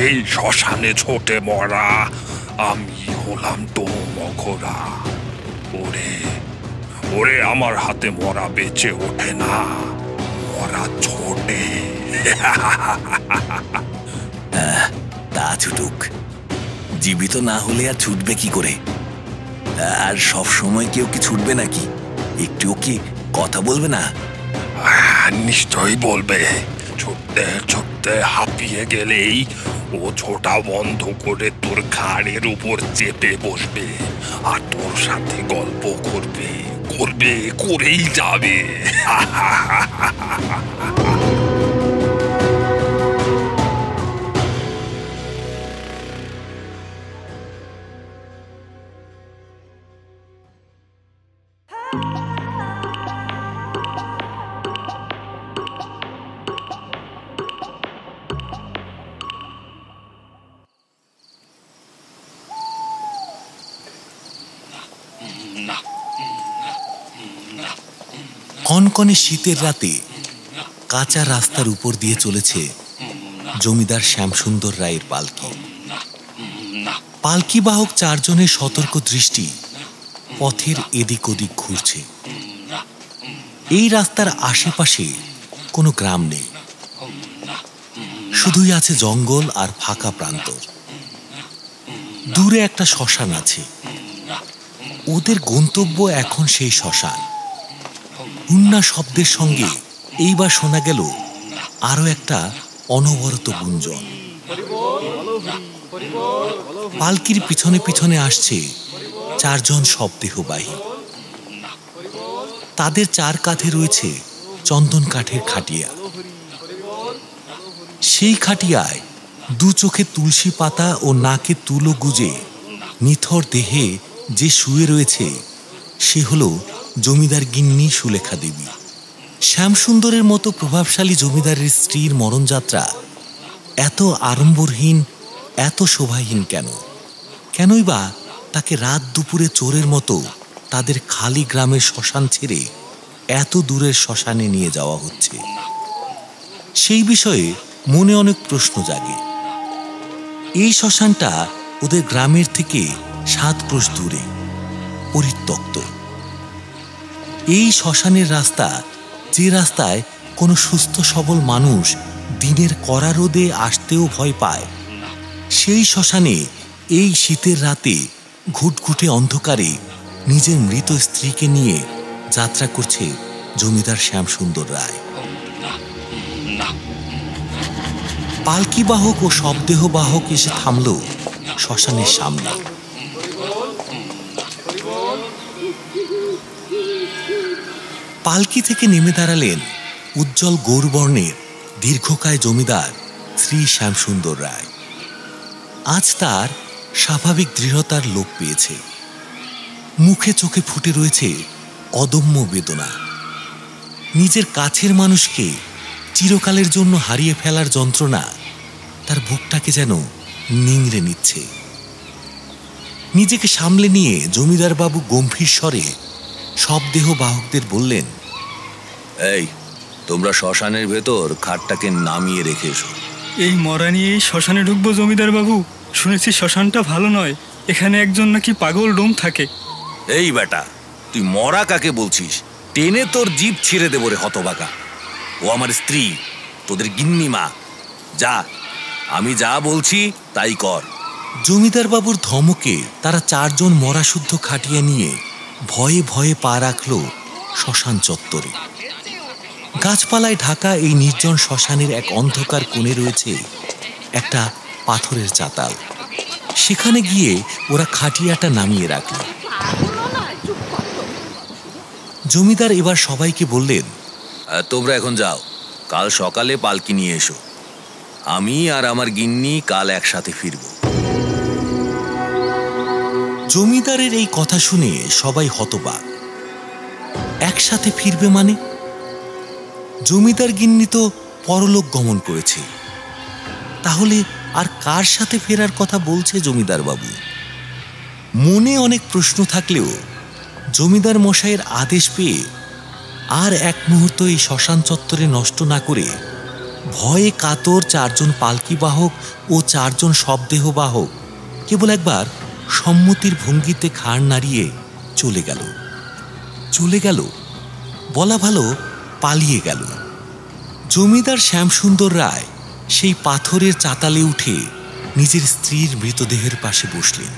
এই শ্মশানে ছোটে মরা আমি হলাম তো মখরা। ওরে ওরে, আমার হাতে মরা বেঁচে ওঠে না, মরা ছোটে। তা ছুটুক, জীবিত না হলে আর ছুটবে কি করে? আর সব সময় কেউ কি ছুটবে নাকি? একটুও কি কথা বলবে না? নিশ্চয়ই বলবে। ছুটতে ছুটতে হাঁপিয়ে গেলেই ও ছোটা বন্ধ করে তোর ঘাড়ের উপর চেপে বসবে আর তোর সাথে গল্প করবে, করবে, করেই যাবে। কনকনে শীতের রাতে কাঁচা রাস্তার উপর দিয়ে চলেছে জমিদার শ্যামসুন্দর রায়ের পালকি। পালকি বাহক চারজনের সতর্ক দৃষ্টি পথের এদিক ওদিক ঘুরছে। এই রাস্তার আশেপাশে কোনো গ্রাম নেই, শুধুই আছে জঙ্গল আর ফাঁকা প্রান্তর। দূরে একটা শ্মশান আছে, ওদের গন্তব্য এখন সেই শ্মশান। হুন্না শব্দের সঙ্গে এইবার শোনা গেল আরো একটা অনবরত গুঞ্জন। পালকির পিছনে পিছনে আসছে চারজন শবদেহবাহী। তাদের চার কাঁধে রয়েছে চন্দন কাঠের খাটিয়া। সেই খাটিয়ায় দু চোখে তুলসী পাতা ও নাকে তুলো গুজে নিথর দেহে যে শুয়ে রয়েছে সে হলো জমিদার গিন্নি সুলেখা দেবী। শ্যামসুন্দরের মতো প্রভাবশালী জমিদারের স্ত্রীর মরণযাত্রা এত আড়ম্বরহীন, এত শোভাহীন কেন? কেনই বা তাকে রাত দুপুরে চোরের মতো তাদের খালি গ্রামের শ্মশান ছেড়ে এত দূরের শ্মশানে নিয়ে যাওয়া হচ্ছে? সেই বিষয়ে মনে অনেক প্রশ্ন জাগে। এই শ্মশানটা ওদের গ্রামের থেকে 7 ক্রোশ দূরে, পরিত্যক্ত। এই শ্মশানের রাস্তা, যে রাস্তায় কোনো সুস্থ সবল মানুষ দিনের কড়া রোদে আসতেও ভয় পায়, সেই শ্মশানে এই শীতের রাতে ঘুটঘুটে অন্ধকারে নিজের মৃত স্ত্রীকে নিয়ে যাত্রা করছে জমিদার শ্যামসুন্দর রায়। পালকি বাহক ও শবদেহ বাহক এসে থামল শ্মশানের সামনে। পালকি থেকে নেমে দাঁড়ালেন উজ্জ্বল গৌরবর্ণের দীর্ঘকায় জমিদার শ্রী শ্যামসুন্দর রায়। আজ তার স্বাভাবিক দৃঢ়তার লোপ পেয়েছে। মুখে চোখে ফুটে রয়েছে অদম্য বেদনা। নিজের কাছের মানুষকে চিরকালের জন্য হারিয়ে ফেলার যন্ত্রণা তার বুকটাকে যেন নিংড়ে নিচ্ছে। নিজেকে সামলে নিয়ে জমিদার বাবু গম্ভীর স্বরে শবদেহ বাহকদের বললেন, এই তোমরা শ্মশানের ভেতর খাটটাকে নামিয়ে রেখে এসো। এই মরা নিয়ে শ্মশানে ঢুকবো জমিদার বাবু? শুনেছি শ্মশানটা ভালো নয়, এখানে একজন নাকি পাগল ডোম থাকে। এই বেটা, তুই মরা কাকে বলছিস? টেনে তোর জিভ ছিঁড়ে দেবো রে হতবাকা। ও আমার স্ত্রী, তোদের গিন্নি মা। যা, আমি যা বলছি তাই কর। জমিদার বাবুর ধমকে তারা চারজন মরাশুদ্ধ খাটিয়া নিয়ে ভয়ে ভয়ে পা রাখল শ্মশান চত্বরে। গাছপালায় ঢাকা এই নির্জন শ্মশানের এক অন্ধকার কোণে রয়েছে একটা পাথরের চাতাল। সেখানে গিয়ে ওরা খাটিয়াটা নামিয়ে রাখল। জমিদার এবার সবাইকে বললেন, তোমরা এখন যাও, কাল সকালে পালকি নিয়ে এসো। আমি আর আমার গিন্নি কাল একসাথে ফিরব। জমিদারের এই কথা শুনে সবাই হতবাক। একসাথে ফিরবে মানে? জমিদার গিন্নি তো পরলোক গমন করেছে, তাহলে আর কার সাথে ফেরার কথা বলছে জমিদার বাবু? মনে অনেক প্রশ্ন থাকলেও জমিদার মশাইয়ের আদেশ পেয়ে আর এক মুহূর্ত এই শ্মশান চত্বরে নষ্ট না করে ভয়ে কাতর 4 জন পালকি বাহক ও 4 জন শবদেহ বাহক কেবল একবার সম্মতির ভঙ্গিতে ঘাড় নাড়িয়ে চলে গেল বলা ভালো, পালিয়ে গেল। জমিদার শ্যামসুন্দর রায় সেই পাথরের চাতালে উঠে নিজের স্ত্রীর মৃতদেহের পাশে বসলেন।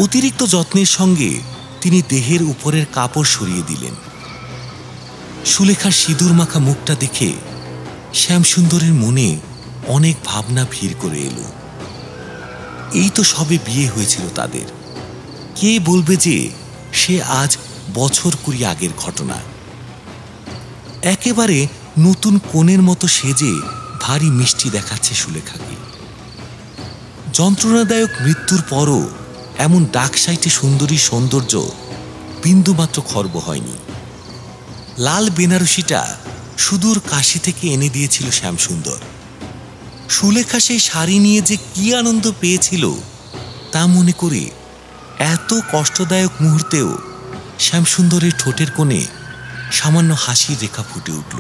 অতিরিক্ত যত্নের সঙ্গে তিনি দেহের উপরের কাপড় সরিয়ে দিলেন। সুলেখার সিঁদুর মাখা মুখটা দেখে শ্যামসুন্দরের মনে অনেক ভাবনা ভিড় করে এলো। এই তো সবে বিয়ে হয়েছিল তাদের, কে বলবে যে সে আজ বছর 20 আগের ঘটনা। একেবারে নতুন কনের মতো সেজে ভারী মিষ্টি দেখাচ্ছে সুলেখাকে। যন্ত্রণাদায়ক মৃত্যুর পরও এমন ডাকসাইটে সুন্দরী সৌন্দর্য বিন্দুমাত্র খর্ব হয়নি। লাল বেনারসিটা সুদূর কাশী থেকে এনে দিয়েছিল শ্যামসুন্দর। সুলেখা সেই শাড়ি নিয়ে যে কি আনন্দ পেয়েছিল তা মনে করে এত কষ্টদায়ক মুহূর্তেও শ্যামসুন্দরের ঠোঁটের কোণে সামান্য হাসির রেখা ফুটে উঠল।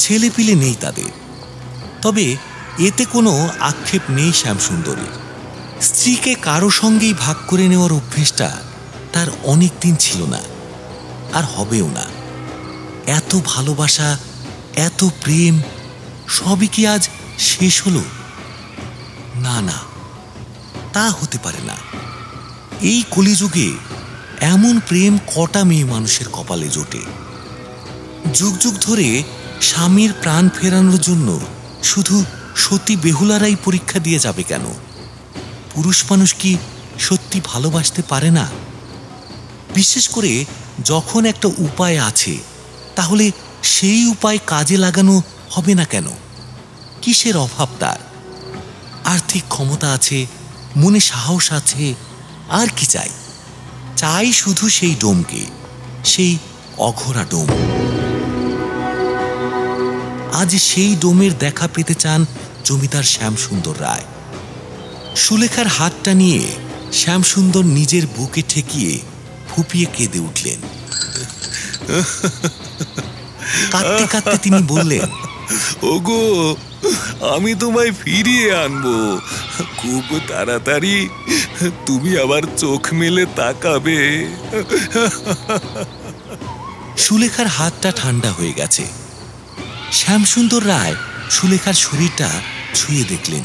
ছেলে পিলে নেই তাদের, তবে এতে কোনো আক্ষেপ নেই শ্যামসুন্দরের। স্ত্রীকে কারো সঙ্গেই ভাগ করে নেওয়ার অভ্যেসটা তার অনেক দিন ছিল না, আর হবেও না। এত ভালোবাসা, এত প্রেম সবই কি আজ শেষ হলো? না না, তা হতে পারে না। এই কলিযুগে এমন প্রেম কটা মেয়ে মানুষের কপালে জোটে? যুগ যুগ ধরে স্বামীর প্রাণ ফেরানোর জন্য শুধু সতী বেহুলারাই পরীক্ষা দিয়ে যাবে কেন? পুরুষ মানুষ কি সত্যি ভালোবাসতে পারে না? বিশেষ করে যখন একটা উপায় আছে, তাহলে সেই উপায় কাজে লাগানো হবে না কেন? কিসের অভাব তার? আর্থিক ক্ষমতা আছে, মনে সাহস আছে, আর কি চাই? চাই শুধু সেই ডোমকে, সেই অঘোরা ডোম। আজ সেই ডোমের দেখা পেতে চান জমিদার শ্যামসুন্দর রায়। সুলেখার হাতটা নিয়ে শ্যামসুন্দর নিজের বুকে ঠেকিয়ে ফুপিয়ে কেঁদে উঠলেন। কাঁদতে কাঁদতে তিনি বললেন, ওগো, আমি তোমায় ফিরিয়ে আনবো খুব তাড়াতাড়ি। তুমি আবার চোখ মেলে তাকাবে। সুলেখার হাতটা ঠান্ডা হয়ে গেছে। শ্যামসুন্দর রায় সুলেখার শরীরটা ছুঁয়ে দেখলেন।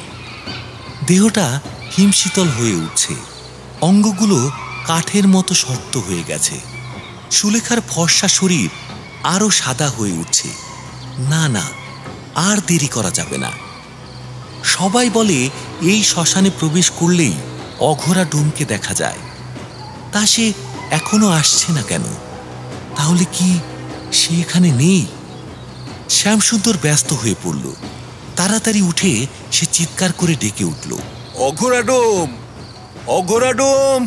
দেহটা হিমশীতল হয়ে উঠছে, অঙ্গগুলো কাঠের মতো শক্ত হয়ে গেছে। সুলেখার ফর্সা শরীর আরো সাদা হয়ে উঠছে। না না, আর দেরি করা যাবে না। সবাই বলে এই শ্মশানে প্রবেশ করলেই অঘোরা ডোমকে দেখা যায়। তা সে এখনো আসছে না কেন? তাহলে কি সে এখানে নেই? শ্যামসুন্দর ব্যস্ত হয়ে পড়ল। তাড়াতাড়ি উঠে সে চিৎকার করে ডেকে উঠল, অঘোরা ডোম, অঘোরা ডোম,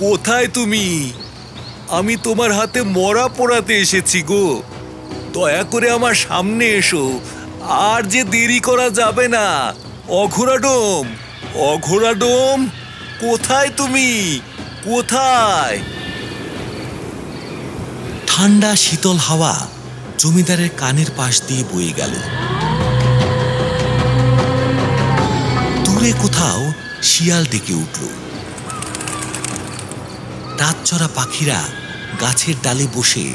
কোথায় তুমি? আমি তোমার হাতে মরা পোড়াতে এসেছি গো। দয়া করে আমার সামনে এসো, আর যে দেরি করা যাবে না। অঘোরা ডোম, অঘোরা ডোম, কোথায় তুমি? কোথায়? ঠান্ডা শীতল হাওয়া জমিদারের কানের পাশ দিয়ে বয়ে গেল। দূরে কোথাও শিয়াল ডেকে উঠল। রাতচরা পাখিরা গাছের ডালে বসে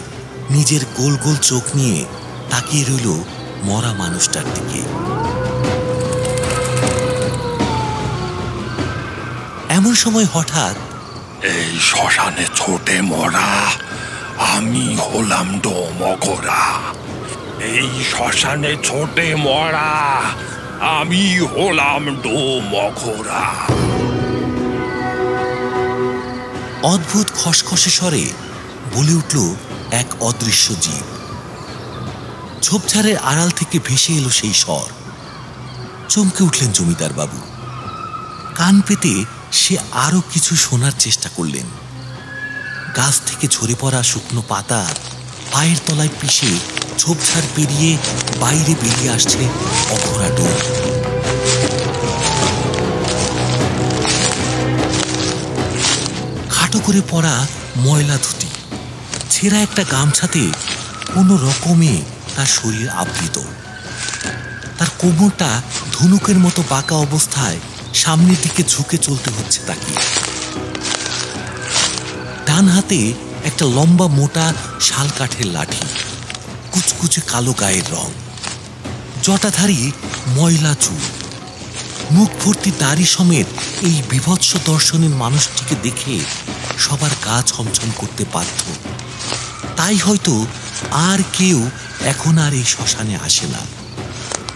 নিজের গোল গোল চোখ নিয়ে তাকিয়ে রইল মরা মানুষটার দিকে। এমন সময় হঠাৎ, এই শ্মশানে ছোটে মরা আমি হলাম ডোম অঘোরা। এই শ্মশানে ছোটে মরা আমি হলাম ডোম অঘোরা। অদ্ভুত খসখসে স্বরে বলে উঠল এক অদৃশ্য জীব। ঝোপঝাড়ের আড়াল থেকে ভেসে এলো সেই স্বর। চমকে উঠলেন জমিদার বাবু। কান পেতে সে আরো কিছু শোনার চেষ্টা করলেন। গাছ থেকে ঝরে পড়া শুকনো পাতা পায়ের তলায় পিষে ঝোপঝাড় পেরিয়ে বাইরে বেরিয়ে আসছে অঘোরা ডোম। খাটো করে পড়া ময়লা ধুতি, ছেঁড়া একটা গামছাতে কোনো রকমে তার শরীর আবৃত। তার কোমরটা ধনুকের মতো বাঁকা অবস্থায় সামনের দিকে ঝুঁকে চলতে হচ্ছে তাকে। ডান হাতে একটা লম্বা মোটা শাল কাঠের লাঠি, কুচকুচে কালো গায়ের রং, জটাধারী ময়লা চুল, মুখ ভর্তি দাড়ি সমেত এই বীভৎস দর্শনের মানুষটিকে দেখে সবার গা ছমছম করতে বাধ্য। তাই হয়তো আর কেউ এখন আর এই শ্মশানে আসে না।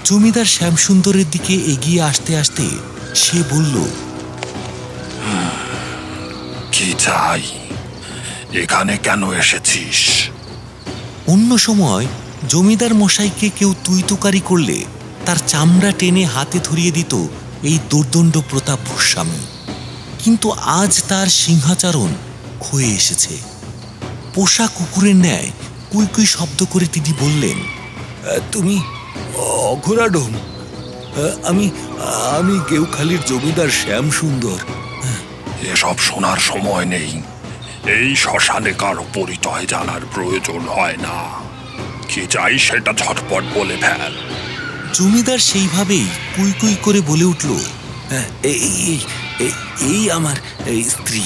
জমিদার শ্যামসুন্দরের দিকে এগিয়ে আসতে আসতে সে বলল, কি চাই? এখানে কেন এসেছিস? অন্য সময় জমিদার মশাইকে কেউ তুই তোকারি করলে তার চামড়া টেনে হাতে ধরিয়ে দিত এই দুর্দণ্ড প্রতাপ ভূস্বামী, কিন্তু আজ তার সিংহাচরণ ক্ষয়ে এসেছে। পোষা কুকুরের ন্যায় কুই কুই শব্দ করে তিনি বললেন, তুমি অঘোরাডোম? আমি আমি গেউখালির জমিদার শ্যামসুন্দর। এসব শোনার সময় নেই। এই শ্মশানে কারো পরিচয় জানার প্রয়োজন হয় না। কি চাই সেটা ঝটপট বলে ফেল। জমিদার সেইভাবেই কুই কুই করে বলে উঠল, এই আমার স্ত্রী।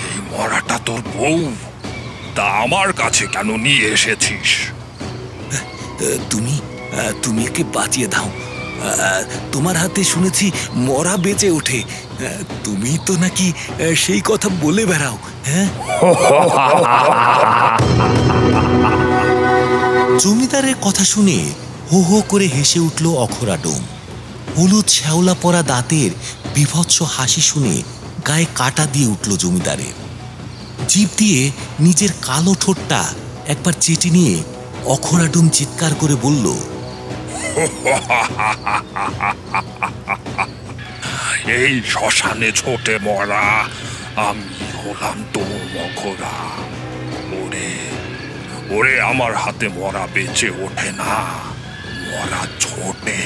এই মরাটা তোর বউ? তা আমার কাছে কেন নিয়ে এসেছিস? তুমি একে বাঁচিয়ে দাও। তোমার হাতে শুনেছি মরা বেঁচে ওঠে। তুমি তো নাকি সেই কথা বলে বেড়াও। হ্যাঁ। জমিদারের কথা শুনে হো হো করে হেসে উঠল অঘোরাডোম। হলুদ শ্যাওলা পরা দাঁতের বীভৎস হাসি শুনে গায়ে কাটা দিয়ে উঠল জমিদারের। জিভ দিয়ে নিজের কালো ঠোঁটটা একবার চেটে নিয়ে অঘোরাডোম চিৎকার করে বলল, এই শ্মশানে ছোটে মরা আমি হলাম তো অঘোরা। ওরে ওরে, আমার হাতে মরা বেঁচে ওঠে না, মরা ছোটে।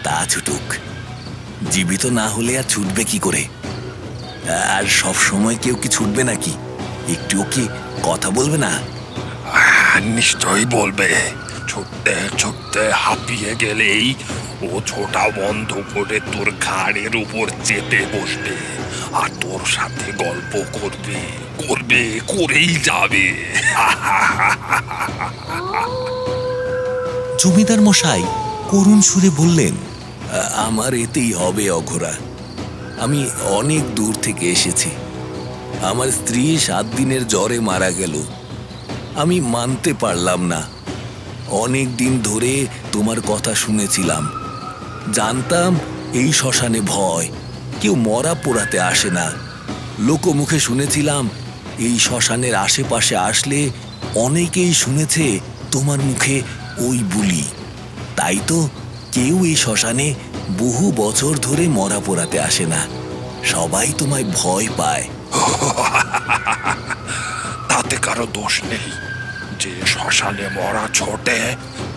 তা ছুটুক, জীবিত না হলে আর ছুটবে কি করে? আর সব সময় কেউ কি ছুটবে নাকি? একটু কি কথা বলবে না? নিশ্চয়ই বলবে। ছুটতে ছুটতে হাঁপিয়ে গেলেই ও ছোটা বন্ধ করে তোর ঘাড়ের উপর চেপে বসবে আর তোর সাথে গল্প করবে করবে করেই যাবে। জমিদার মশাই করুণ সুরে বললেন, আমার এতেই হবে অঘোরা। আমি অনেক দূর থেকে এসেছি। আমার স্ত্রী 7 দিনের জ্বরে মারা গেল। আমি মানতে পারলাম না। অনেক দিন ধরে তোমার কথা শুনেছিলাম, জানতাম এই শ্মশানে ভয়, কেউ মরা পোড়াতে আসে না। লোকমুখে শুনেছিলাম এই শ্মশানের আশেপাশে আসলে অনেকেই শুনেছে তোমার মুখে ওই বুলি। তাই তো কেউ এই শ্মশানে বহু বছর ধরে মরা পোড়াতে আসে না। সবাই তোমায় ভয় পায়। তাতে কারো দোষ নেই। যে শ্মশানে মরা ছোটে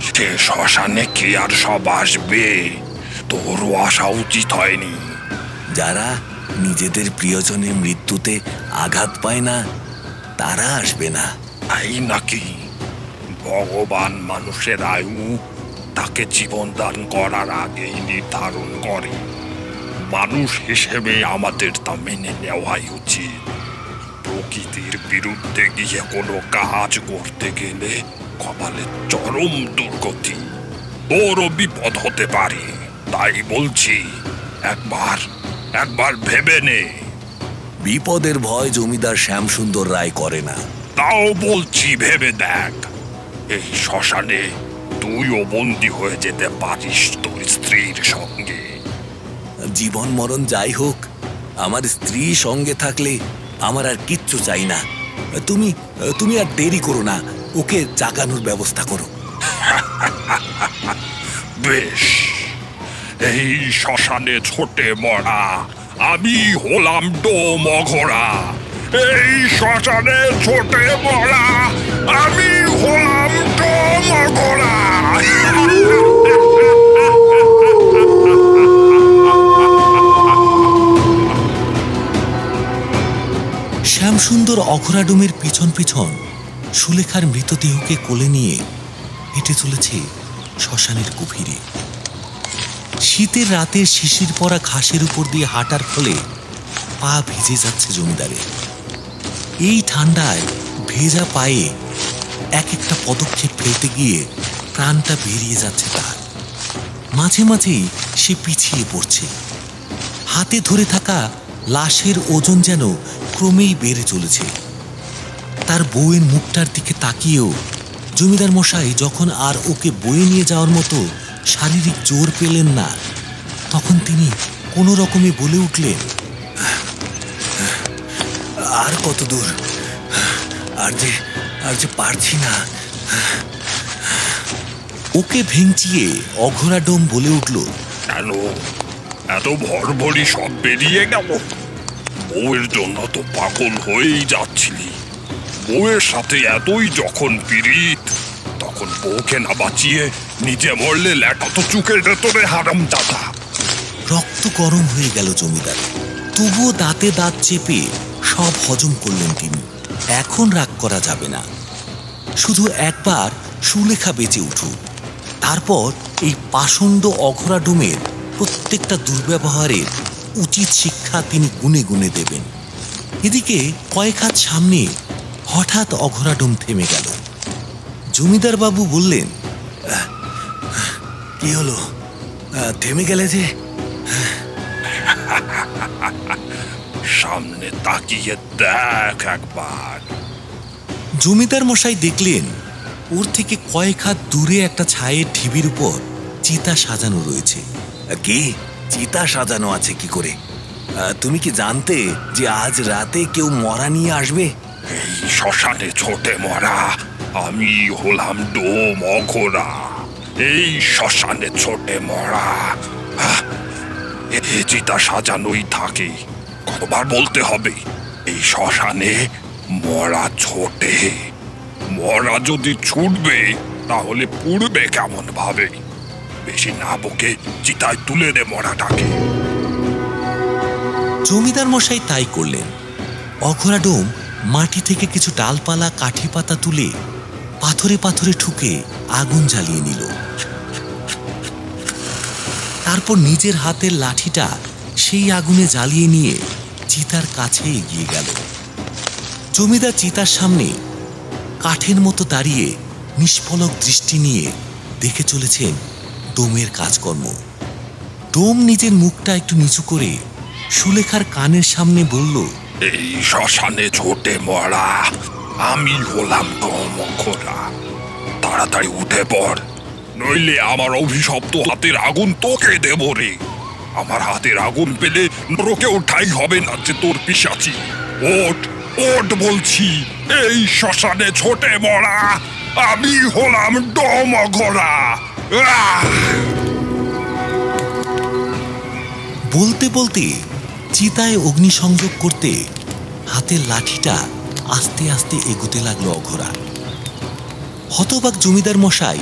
সে শ্মশানে কি আর সব আসবে? তোরও আসা উচিত হয়নি। যারা নিজেদের প্রিয়জনের মৃত্যুতে আঘাত পায় না তারা আসবে না। তাই নাকি? ভগবান মানুষের আয়ু তাকে জীবন দান করার আগেই নির্ধারণ করে। মানুষ হিসেবে আমাদের তা মেনে নেওয়াই উচিত। প্রকৃতির বিরুদ্ধে গিয়ে কোনো কাজ করতে গেলে কপালে চরম দুর্গতি, বড় বিপদ হতে পারে। তাই বলছি, একবার ভেবে নে। বিপদের ভয় জমিদার শ্যামসুন্দর রায় করে না। তাও বলছি ভেবে দেখ। এই শ্মশানে তুইও বন্দী হয়ে যেতে পারিস তোর স্ত্রীর সঙ্গে। জীবন মরণ যাই হোক, আমার স্ত্রী সঙ্গে থাকলে আমার আর কিচ্ছু চাই না। তুমি আর দেরি করো না, ওকে জাগানোর ব্যবস্থা করো। বেশ, এই শ্মশানে ছোটে মরা আমি হলাম ডোম অঘোরা। এই শ্মশানে ছোটে মরা আমি হলাম ডোম অঘোরা। শ্যামসুন্দর অঘোরা ডোমের পিছন পিছন সুলেখার মৃতদেহকে কোলে নিয়ে হেঁটে চলেছে শ্মশানের গভীরে। শীতের রাতে শিশির পরা ঘাসের উপর দিয়ে হাঁটার ফলে পা ভিজে যাচ্ছে জমিদারের। এই ঠান্ডায় ভেজা পায়ে এক একটা পদক্ষেপ ফেলতে গিয়ে প্রাণটা বেরিয়ে যাচ্ছে তার। মাঝে মাঝেই সে পিছিয়ে পড়ছে। হাতে ধরে থাকা লাশের ওজন যেন ক্রমেই বেড়ে চলেছে। তার বউয়ের মুখটার দিকে তাকিয়েও জমিদার মশাই যখন আর ওকে বয়ে নিয়ে যাওয়ার মতো শারীরিক জোর পেলেন না, তখন তিনি কোনো রকমে বলে উঠলেন, আর কত দূর, আর যে পারছি না। ওকে ভেঙচিয়ে অঘোরা ডোম বলে উঠল, কেন এত ভরভরি সব বেরিয়ে গেল? বউয়ের জন্য তো পাগল হয়েই যাচ্ছিলি। বউয়ের সাথে এতই যখন পীড়িত, তখন বউকে না বাঁচিয়ে নিজে মরলে লেটা তো চুকের ভেতরে হারাম দাদা। রক্ত গরম হয়ে গেল জমিদার। তবুও দাঁতে দাঁত চেপে সব হজম করলেন তিনি। এখন রাগ করা যাবে না, শুধু একবার সুলেখা বেঁচে উঠুক, তারপর এই পাষণ্ড অঘোরা ডোমের প্রত্যেকটা দুর্ব্যবহারের উচিত শিক্ষা তিনি গুনে গুনে দেবেন। এদিকে কয়েক হাত সামনে হঠাৎ অঘোরা ডোম থেমে গেল। জমিদার বাবু বললেন, কি হলো, থেমে গেলে যে? সামনে তাকিয়ে দেখ একবার। জমিদার মশাই দেখলেন ওর থেকে কয়েক হাত দূরে একটা ছায়ের ঢিবির উপর চিতা সাজানো রয়েছে। কি চিতা সাজানো আছে কি করে? তুমি কি জানতে যে আজ রাতে কেউ মরা নিয়ে আসবে? এই শ্মশানে ছোটে মরা আমি হলাম ডোম অঘোরা। এই শ্মশানে ছোটে মরা এ চিতা সাজানোই থাকে। কতবার বলতে হবে, এই শ্মশানে মরা ছোটে। মরা যদি ছুটবে তাহলে পুড়বে কেমন ভাবে? বেশি না বকে চিতায় তুলে দে মরাটাকে। জমিদার মশাই তাই করলেন। অঘোরা ডোম মাটি থেকে কিছু ডালপালা কাঠি পাতা তুলে পাথরে পাথরে ঠুকে আগুন জ্বালিয়ে নিল। তারপর নিজের হাতের লাঠিটা সেই আগুনে জ্বালিয়ে নিয়ে চিতার কাছে এগিয়ে গেল। জমিদার চিতার সামনে কাঠের মতো দাঁড়িয়ে নিষ্পলক দৃষ্টি নিয়ে দেখে চলেছেন ডোমের কাজকর্ম। ডোম নিজের মুখটা একটু নিচু করে সুলেখার কানের সামনে বলল, এই শ্মশানে ছোটে মরা আমি হলাম ডোম অঘোরা। তাড়াতাড়ি উঠে পড়, নইলে আমার অভিশপ্ত হাতের আগুন তোকে দেব রে। আমার হাতের আগুন পেলে নরকেও ঠাই হবে না যে তোর পিশাচি। ওঠ ওঠ বলছি, এই শ্মশানে ছোটে মরা আমি হলাম ডোম অঘোরা। বলতে বলতে চিতায় অগ্নিসংযোগ করতে হাতের লাঠিটা আস্তে আস্তে এগোতে লাগলো অঘোরা। হতবাক জমিদার মশাই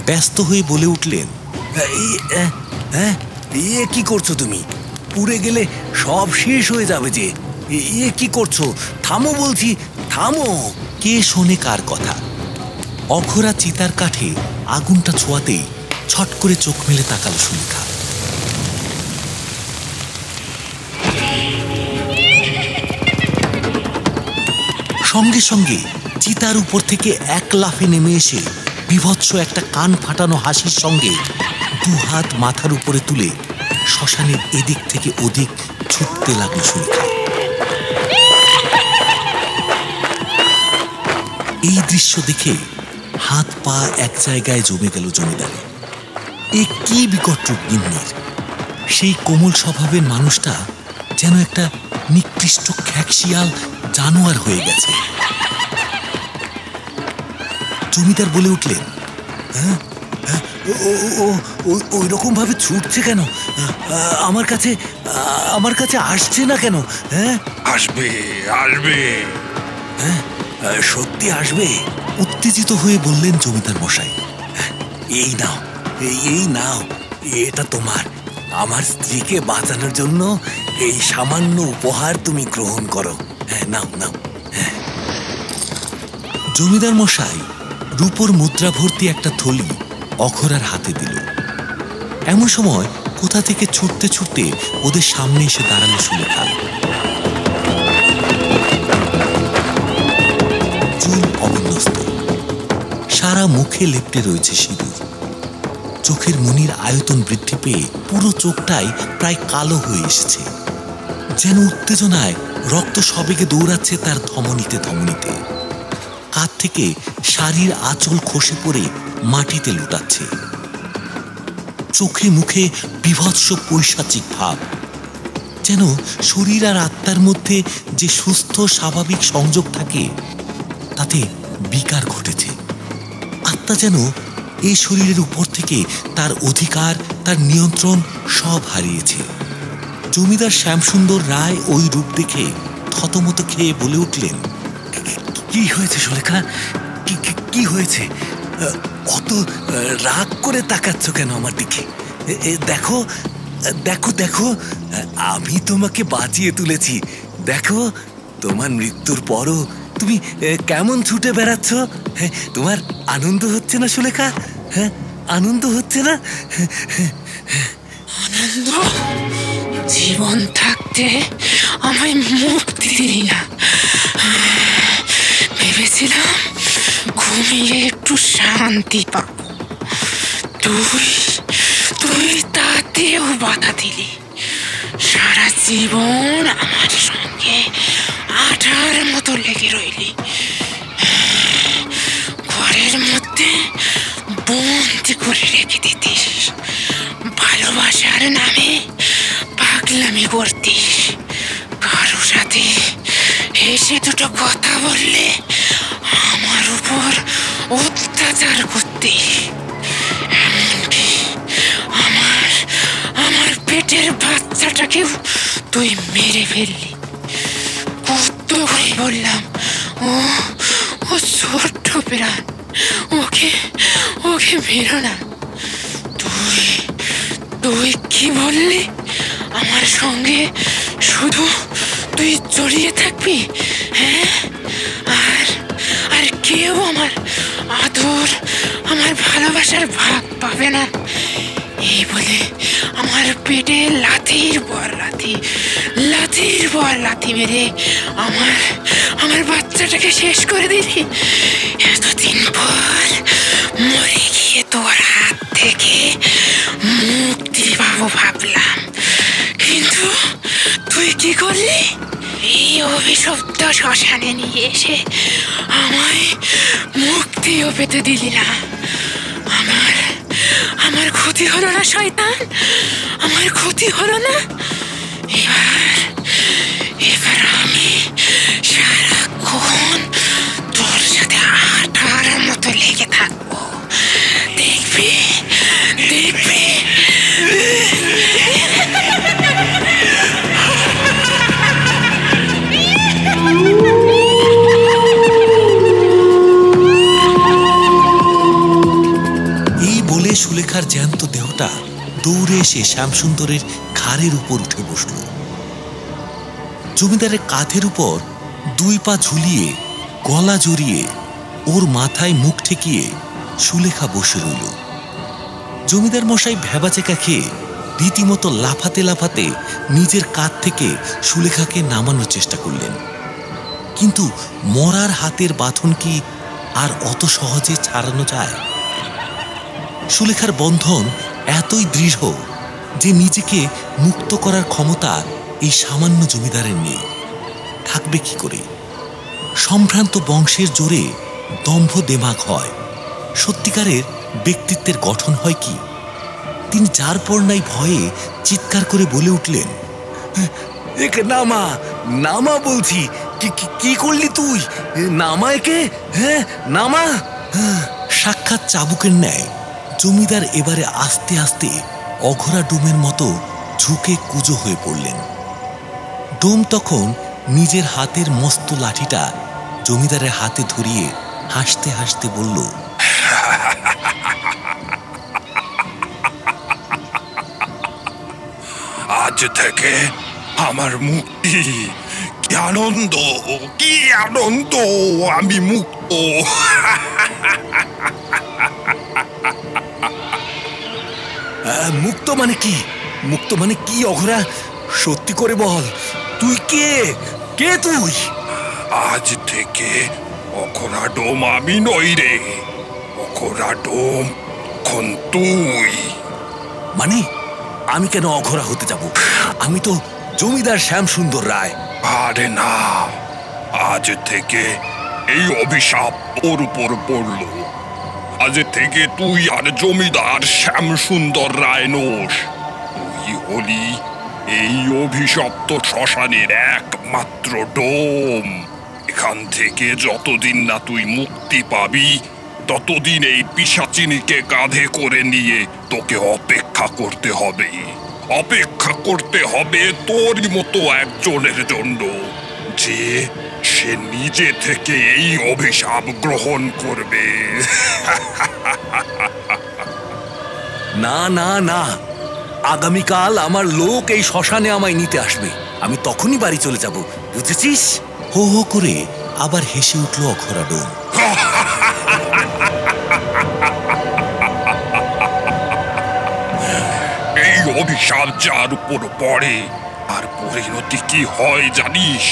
ব্যস্ত হয়ে বলে উঠলেন, কি করছো তুমি? পুড়ে গেলে সব শেষ হয়ে যাবে যে। কি করছো? থামো বলছি, থামো। কে শোনে কার কথা? অঘোরা চিতার কাঠে আগুনটা ছোঁয়াতেই ছট করে চোখ মেলে তাকালো সুলেখা। সঙ্গে সঙ্গে চিতার উপর থেকে এক লাফে নেমে এসে বিভৎস একটা কান ফাটানো হাসির সঙ্গে দু হাত মাথার উপরে তুলে শ্মশানের এদিক থেকে ওদিক ছুটতে লাগলো সুলেখা। এই দৃশ্য দেখে হাত পা এক জায়গায় জমে গেল জমিদারের। এ কি বিকট রূপ গিন্নির! সেই কোমল স্বভাবের মানুষটা যেন একটা নিকৃষ্ট খ্যাকশিয়াল জানোয়ার হয়ে গেছে। জমিদার বলে উঠলেন, ওই রকম ভাবে ছুটছে কেন? আমার কাছে আসছে না কেন? আসবে আসবে। সত্যি আসবে? উত্তেজিত হয়ে বললেন জমিদার মশাই। এই নাও, এই নাও, এটা তোমার। আমার স্ত্রীকে বাঁচানোর জন্য এই সামান্য উপহার তুমি গ্রহণ করো। নাও নাও। জমিদার মশাই রূপোর মুদ্রা ভর্তি একটা থলি অঘোরার হাতে দিল। এমন সময় কোথা থেকে ছুটতে ছুটতে ওদের সামনে এসে দাঁড়ালো সুলেখা। চুল অবিন্যস্ত, সারা মুখে লেপ্টে রয়েছে সিঁদুর। চোখের মনির আয়তন বৃদ্ধি পেয়ে পুরো চোখটাই প্রায় কালো হয়ে এসেছে, যেন উত্তেজনায় রক্ত সবেগে দৌড়াচ্ছে তার ধমনীতে ধমনীতে। কাঁধ থেকে শাড়ির আঁচল খসে পড়ে মাটিতে লুটাচ্ছে। চোখে মুখে বীভৎস পৈশাচিক ভাব, যেন শরীর আর আত্মার মধ্যে যে সুস্থ স্বাভাবিক সংযোগ থাকে তাতে বিকার ঘটেছে। আত্মা যেন এই শরীরের উপর থেকে তার অধিকার, তার নিয়ন্ত্রণ সব হারিয়েছে। জমিদার শ্যামসুন্দর রায় ওই রূপ দেখে থতমত খেয়ে বলে উঠলেন, কি হয়েছে সুলেখা? কি হয়েছে? অত রাগ করে তাকাচ্ছ কেন আমার দিকে? দেখো দেখো দেখো, আমি তোমাকে বাঁচিয়ে তুলেছি। দেখো, তোমার মৃত্যুর পরও তুমি কেমন ছুটে বেড়াচ্ছ। তোমার আনন্দ হচ্ছে না সুলেখা? হ্যাঁ, আনন্দ হচ্ছে না? আনন্দ? জীবন থাকতে আমায় মুক্তি দিলি না। ভেবেছিলাম ঘুমিয়ে একটু শান্তি পাবো। তুই তাতেও বাধা দিলি। সারা জীবন আমার সঙ্গে আঠার মতো লেগে রইলি। ঘরের মধ্যে বন্দি করে রেখে দিতিস। ভালোবাসার নামে পাগলামি করতিস। কারো সাথে এসে দুটো কথা বললে আমার উপর অত্যাচার করতিস। এমনকি আমার পেটের বাচ্চাটাকেও তুই মেরে ফেললি। কত করে বললাম, ও ছোট্ট প্রাণ, ওকে মেরো না। তুই কি বললি? আমার সঙ্গে শুধু তুই জড়িয়ে থাকবি? হ্যাঁ, আর কেউ আমার আদর, আমার ভালোবাসার ভাগ পাবে না। এই বলে আমার পেটে লাথির পর লাথি মেরে আমার বাচ্চাটাকে শেষ করে দিলি। এতদিন পর মরে গিয়ে তোর হাত থেকে মুক্তি পাবো ভাবলাম, কিন্তু তুই কি করলি? এই অভিশপ্ত শ্মশানে নিয়ে এসে আমায় মুক্তিও পেতে দিলি না। আমার ক্ষতি হলো না শয়তান? আমার ক্ষতি হলো না? এবার আমি সারাক্ষণ তোর সাথে আঠার মতো লেগে থাকবো। দেখবি। এই বলে সুলেখার জ্যান্ত দেহটা দৌড়ে এসে শ্যামসুন্দরের ঘাড়ের উপর উঠে বসল। জমিদারের কাঁধের উপর দুই পা ঝুলিয়ে, গলা জড়িয়ে, ওর মাথায় মুখ ঠেকিয়ে সুলেখা বসে রইল। জমিদার মশাই ভ্যাবাচেকা খেয়ে রীতিমতো লাফাতে লাফাতে নিজের কাঁধ থেকে সুলেখাকে নামানোর চেষ্টা করলেন, কিন্তু মরার হাতের বাঁধন কি আর অত সহজে ছাড়ানো যায়? সুলেখার বন্ধন এতই দৃঢ় যে নিজেকে মুক্ত করার ক্ষমতা এই সামান্য জমিদারের নেই। থাকবে কি করে? সম্ভ্রান্ত বংশের জোরে দম্ভ দেমাগ হয়, সত্যিকারের ব্যক্তিত্বের গঠন হয় কি? তিনি যার পর নাই ভয়ে চিৎকার করে বলে উঠলেন, একে নামা, নামা বলছি। কি করলি তুই? নামা একে, হ্যাঁ নামা। সাক্ষাৎ চাবুকের ন্যায় জমিদার এবারে আস্তে আস্তে অঘোরা ডোমের মতো ঝুঁকে কুজো হয়ে পড়লেন। ডোম তখন নিজের হাতের মস্ত লাঠিটা জমিদারের হাতে ধরিয়ে হাসতে হাসতে বলল, আজ থেকে আমার মুক্তি কি আনন্দ, কি আনন্দ, আমি মুক্ত। মুক্ত মানে কি? মুক্ত মানে কি অঘোরা? সত্যি করে বল, তুই কে? কে তুই? আজ থেকে অঘোরা ডোম আমি নই রে, অঘোরা ডোম এখন তুই। মানে আমি কেন অঘোরা হতে যাব? আমি তো জমিদার শ্যামসুন্দর রায়। আরে না, আজ থেকে এই অভিশাপ তোর উপর পড়ল। আজ থেকে তুই আর জমিদার শ্যামসুন্দর রায় নোস, তুই হলি এই অভিশপ্ত শ্মশানের একমাত্র ডোম। এখান থেকে যতদিন না তুই মুক্তি পাবি, ততদিন এই পিশাচিনীকে কাঁধে করে নিয়ে তোকে অপেক্ষা করতে হবে। অপেক্ষা করতে হবে তোরই মতো একজনের জন্য, যে সে নিজে থেকে এই অভিশাপ গ্রহণ করবে। না না না, আগামীকাল আমার লোক এই শ্মশানে আমায় নিতে আসবে। আমি তখনই বাড়ি চলে যাব, বুঝেছিস? হো হো করে আবার হেসে উঠল অঘোরা ডোম। এই অভিশাপ যার উপর পড়ে আর পরিণতি কি হয় জানিস?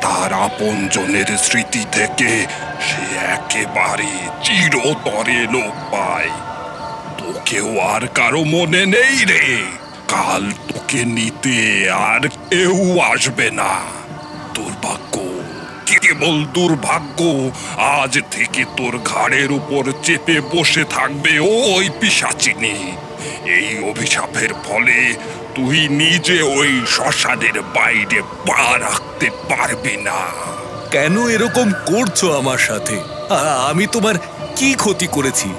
তার আপনজনের স্মৃতি থেকে সে একেবারে চিরতরে লোপ পায়। তোকেও আর কারো মনে নেই রে। কাল তোকে নিতে আর কেউ আসবে না। দুর্ভাগ্য, কেবল দুর্ভাগ্য। আজ থেকে তোর ঘাড়ের উপর চেপে বসে থাকবে ওই পিশাচিনী। এই অভিশাপের ফলে তুই নিজে ওই শ্মশানের বাইরে পা রাখতে পারবি না। কেন এরকম করছো আমার সাথে? আমি তোমার কি ক্ষতি করেছি?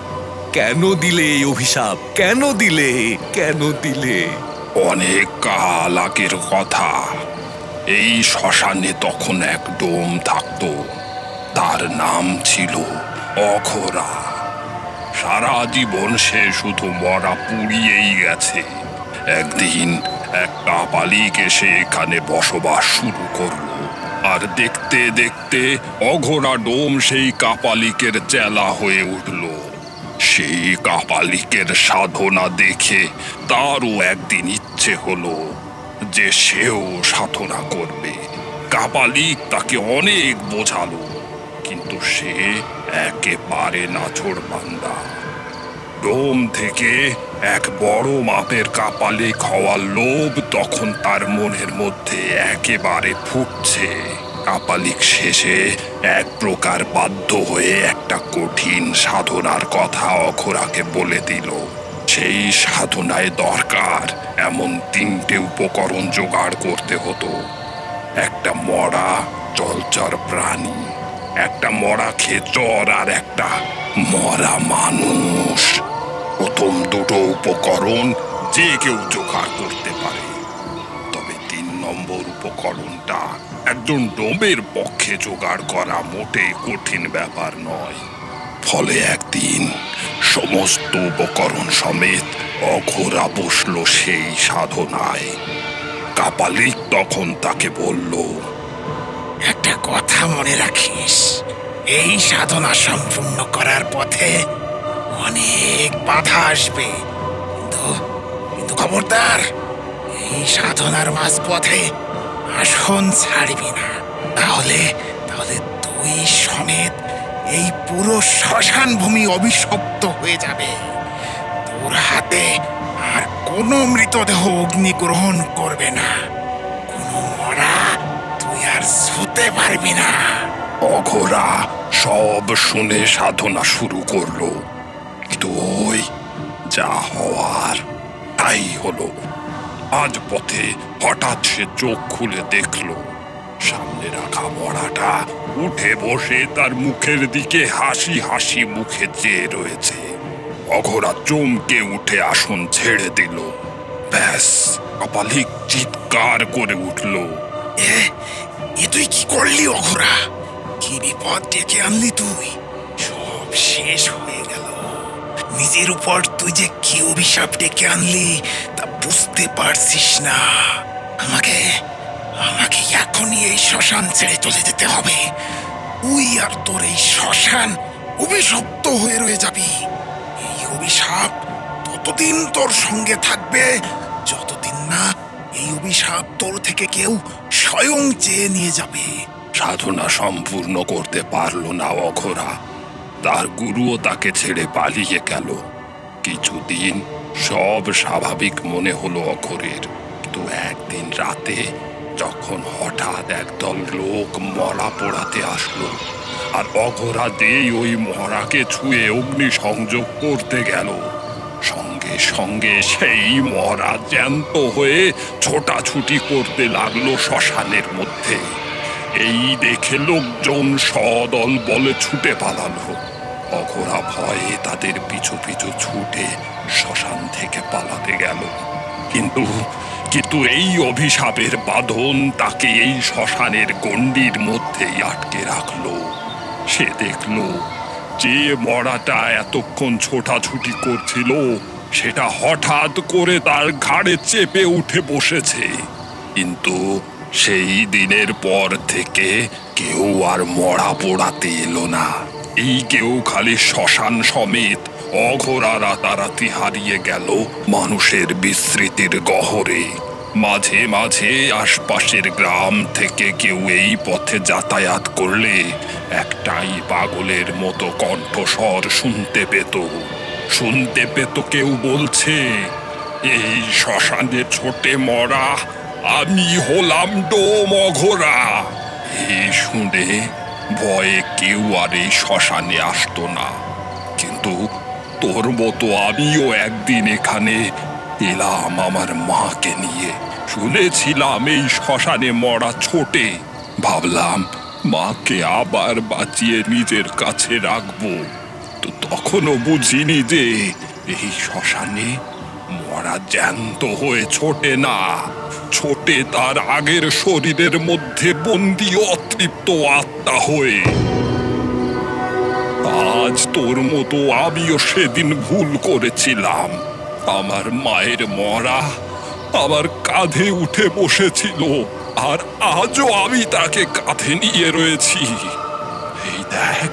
কেন দিলে এই অভিশাপ? কেন দিলে? কেন দিলে? অনেক কাল আগের কথা। এই শ্মশানে তখন এক ডোম থাকতো। তার নাম ছিল অঘোরা। সারা জীবন সে শুধু মরা পুড়িয়েই গেছে। একদিন এক কাপালিক এসে এখানে বসবাস শুরু করলো, আর দেখতে দেখতে অঘোরা ডোম সেই কাপালিকের চেলা হয়ে উঠল। সেই কাপালিকের সাধনা দেখে তারও একদিন ইচ্ছে হলো যে সেও সাধনা করবে। কাপালিক তাকে অনেক বোঝালো, কিন্তু সে একেবারে নাছোড়বান্দা। ডোম থেকে এক বড় মাপের কাপালিক হওয়ার লোভ তখন তার মনের মধ্যে একেবারে ফুটছে। কাপালিক শেষে এক প্রকার বাধ্য হয়ে একটা কঠিন সাধনার কথা অঘোরাকে বলে দিল। সেই সাধনায় দরকার এমন 3টে উপকরণ জোগাড় করতে হতো। একটা মরা জলচর প্রাণী, একটা মরা খেচর, আর একটা মরা মানুষ। প্রথম দুটো উপকরণ যে কেউ জোগাড় করতে পারে, তবে 3 নম্বর উপকরণটা একজন ডোমের পক্ষে জোগাড় করা মোটেই কঠিন ব্যাপার নয়। ফলে একদিন সমস্ত উপকরণ সমেত অঘোরা বসল সেই সাধনায়। কাপালিক তখন তাকে বলল, একটা কথা মনে রাখিস, এই সাধনা সম্পূর্ণ করার পথে অনেক বাধা আসবে, কিন্তু খবরদার এই সাধনার মাঝপথে আসন ছাড়বি না। তাহলে তুই সমেত এই পুরো শ্মশান ভূমি অভিশপ্ত হয়ে যাবে। তোর হাতে আর কোনো মৃতদেহ অগ্নি গ্রহণ করবে না, কোনো মরা তুই আর ছুতে পারবি না। অঘোরা সব শুনে সাধনা শুরু করলো, কিন্তু ওই যা হওয়ার তাই হলো। আজ পথে হঠাৎ সে চোখ খুলে দেখলো সামনে রাখা মরাটা উঠে বসে তার মুখের দিকে হাসি হাসি মুখে চেয়ে রয়েছে। অঘোরা চমকে উঠে আসন ছেড়ে দিল। ব্যাস, কাপালিক চিৎকার করে উঠল, এ তুই কি করলি অঘোরা? কি বিপদ ডেকে আনলি তুই? সব শেষ হয়ে গেল। নিজের উপর তুই যে কি অভিশাপ ডেকে আনলি তা বুঝতে পারছিস না। আমাকে এখনই এই শ্মশান ছেড়ে চলে যেতে হবে। তুই আর তোর এই শ্মশান অভিশপ্ত হয়ে রয়ে যাবি। এই অভিশাপ ততদিন তোর সঙ্গে থাকবে যতদিন না এই অভিশাপ তোর থেকে কেউ স্বয়ং চেয়ে নিয়ে যাবে। সাধনা সম্পূর্ণ করতে পারল না অঘোরা। তার গুরুও তাকে ছেড়ে পালিয়ে গেল। কিছুদিন সব স্বাভাবিক মনে হলো অঘোরের, কিন্তু একদিন রাতে যখন হঠাৎ একদল লোক মরা পোড়াতে আসলো, আর অঘোরা যেই ওই মরাকে ছুঁয়ে অগ্নি সংযোগ করতে গেল, সঙ্গে সঙ্গে সেই মরা জ্যান্ত হয়ে ছোটাছুটি করতে লাগলো শ্মশানের মধ্যে। এই দেখে লোকজন সদল বলে ছুটে পালালো। অঘোরা ভয়ে তাদের পিছু পিছু ছুটে শ্মশান থেকে পালাতে গেল। কিন্তু এই অভিশাপের বাঁধন তাকে এই শ্মশানের গণ্ডির মধ্যেই আটকে রাখলো। সে দেখলো যে মরাটা এতক্ষণ ছোটাছুটি করছিল সেটা হঠাৎ করে তার ঘাড়ে চেপে উঠে বসেছে। কিন্তু সেই দিনের পর থেকে কেউ আর মরা পোড়াতে এলো না। এই কেউ খালি শ্মশান সমেত অঘোরা রাতারাতি হারিয়ে গেল মানুষের বিস্মৃতির গহরে। মাঝে মাঝে আশপাশের গ্রাম থেকে কেউ এই পথে যাতায়াত করলে একটাই পাগলের মতো কণ্ঠস্বর শুনতে পেত কেউ বলছে, এই শ্মশানে ছোটে মরা আমি হলাম ডোম অঘোরা। এই শুনে ভয়ে কেউ আর এই শ্মশানে আসতো না। কিন্তু তোর মতো আমিও একদিন এখানে এলাম আমার মাকে নিয়ে। শুনেছিলাম এই শ্মশানে মরা ছোটে, ভাবলাম মাকে আবার বাঁচিয়ে নিজের কাছে রাখবো। তো তখনও বুঝিনি যে এই শ্মশানে মরা জ্যান্ত হয়ে ছোটে না, ছোটে তার আগের শরীরের মধ্যে বন্দি অতৃপ্ত আত্মা হয়ে। আজ তোর মতো আমিও সেদিন ভুল করেছিলাম। আমার মায়ের মরা আমার কাঁধে উঠে বসেছিল, আর আজও আমি তাকে কাঁধে নিয়ে রয়েছি। এই দেখ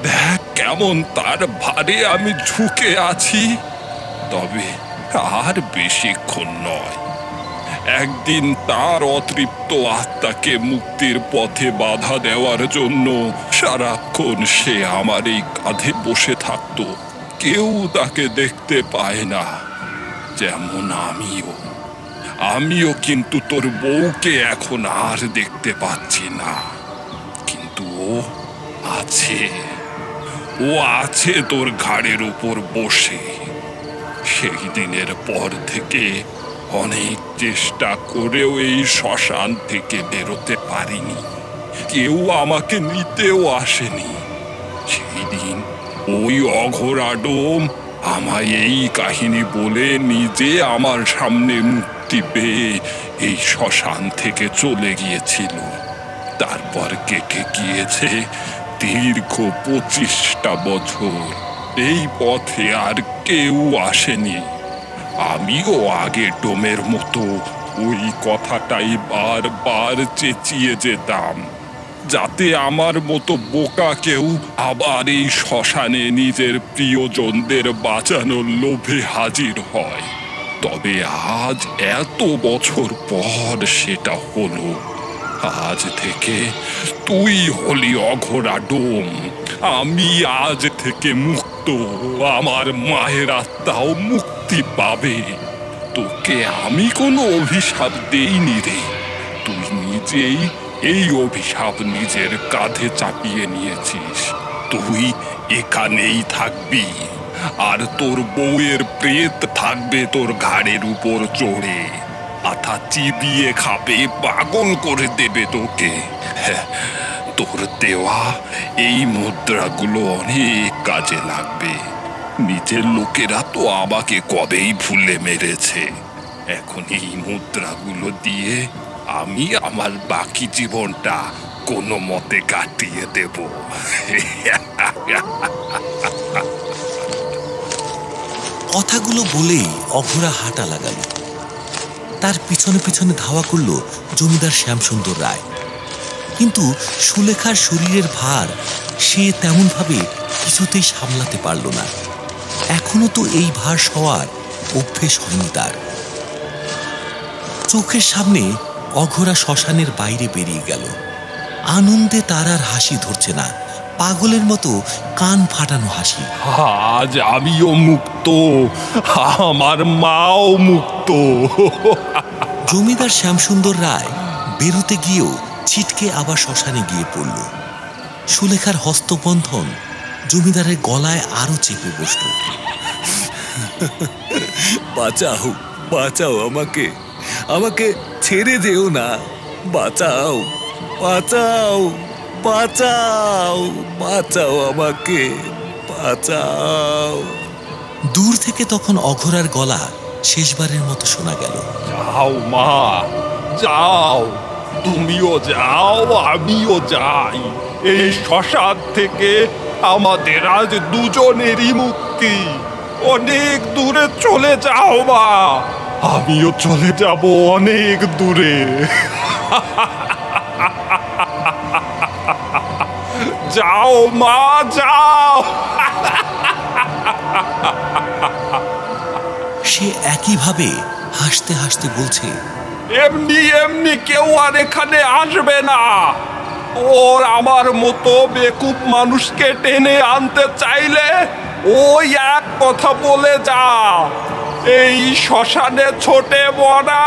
দেখ কেমন তার ভারে আমি ঝুঁকে আছি। তবে আর বেশিক্ষণ নয়, একদিন তার অতৃপ্ত আত্মাকে মুক্তির পথে বাধা দেওয়ার জন্য সারাক্ষণ সে আমার এই কাঁধে বসে থাকতো। কেউ তাকে দেখতে পায় না, যেমন আমিও কিন্তু তোর বউকে এখন আর দেখতে পাচ্ছি না। কিন্তু ও আছে তোর ঘাড়ের উপর বসে। সেই দিনের পর থেকে অনেক চেষ্টা করেও এই শ্মশান থেকে বেরোতে পারিনি। কেউ আমাকে নিতেও আসেনি। সেই দিন ওই অঘোরা ডোম আমায় এই কাহিনী বলে নিজে আমার সামনে মুক্তি পেয়ে এই শ্মশান থেকে চলে গিয়েছিল। তারপর কেটে গিয়েছে দীর্ঘ 25টা বছর। এই পথে আর কেউ আসেনি। আমিও আগে ডোমের মতো ওই কথাটাই বারবার চেঁচিয়ে যেতাম, যাতে আমার মতো বোকা কেউ আবার এই শ্মশানে নিজের প্রিয়জনদের বাঁচানোর লোভে হাজির হয়। তবে আজ এত বছর পর সেটা হলো। আজ থেকে তুই হলি অঘোরা ডোম। আমি আজ থেকে মুক্ত, আমার মায়ের আত্মাও মুক্তি পাবে। তোকে আমি কোনো অভিশাপ দেইনি রে, তুই নিজেই এই অভিশাপ নিজের কাঁধে চাপিয়ে নিয়েছিস। তুই এখানেই থাকবি, আর তোর বউয়ের প্রেত থাকবে তোর ঘাড়ের উপর চড়ে, মাথা চিবিয়ে খাবে, পাগল করে দেবে তোকে। তোর দেওয়া এই মুদ্রাগুলো অনেক কাজে লাগবে। নিজের লোকেরা তো আমাকে কবেই ভুলে মেরেছে। এখন এই মুদ্রাগুলো দিয়ে আমি আমার বাকি জীবনটা কোনো মতে কাটিয়ে দেব। কথাগুলো বলেই অঘোরা হাঁটা লাগালো। তার পিছনে পিছনে ধাওয়া করল জমিদার শ্যামসুন্দর রায়। কিন্তু সুলেখার শরীরের ভার সে তেমনভাবে কিছুতেই সামলাতে পারল না। এখনো তো এই ভার সওয়ার অভ্যেস হয়নি তার। চোখের সামনে অঘোরা শ্মশানের বাইরে বেরিয়ে গেল। আনন্দে তার আর হাসি ধরছে না, পাগলের মতো কান ফাটানো হাসি। আজ আমিও মুক্ত, আমার মাও মুক্ত। জমিদার শ্যামসুন্দর রায় বেরোতে গিয়েও ছিটকে আবার শ্মশানে গিয়ে পড়ল। সুলেখার হস্তবন্ধন জমিদারের গলায় আরো চেপে বসল। বাঁচাও, বাঁচাও আমাকে, আমাকে ছেড়ে যেও না, বাঁচাও, বাঁচাও, বাঁচাও, বাঁচাও আমাকে, বাঁচাও। দূর থেকে তখন অঘোরার গলা শেষবারের মতো শোনা গেল। যাও মা, যাও, তুমিও যাও, আমিও যাই। এই শ্মশান থেকে আমাদের আজ দুজনেরই মুক্তি। অনেক দূরে চলে যাও মা, আমিও চলে যাব অনেক দূরে। যাও মা, যাও। সে একইভাবে হাসতে হাসতে বলছে, এমনি এমনি কেউ আর এখানে আসবে না। ওর আমার মতো বেকুব মানুষকে টেনে আনতে চাইলে ওই এক কথা বলে যা, এই শ্মশানে ছোটে বড়া,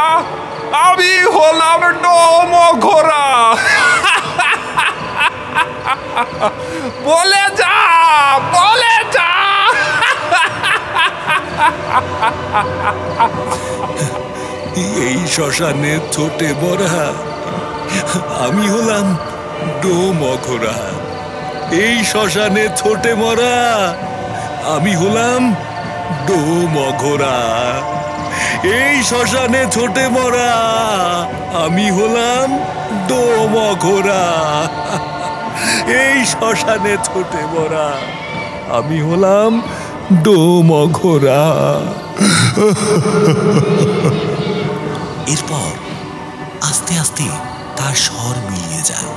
আমি হলাম ডোম ঘোড়া। বলে যা, বলে যা। এই শ্মশানে ছোটে বড়া, আমি হলাম ডোম অঘোরা। এই শ্মশানে ছোটে মরা, আমি হলাম ডোম অঘোরা। এই শ্মশানে ছোটে মরা, আমি হলাম ডোম অঘোরা। এই শ্মশানে ছোটে মরা, আমি হলাম ডোম অঘোরা। এরপর আস্তে আস্তে তার স্বর মিলিয়ে যায়।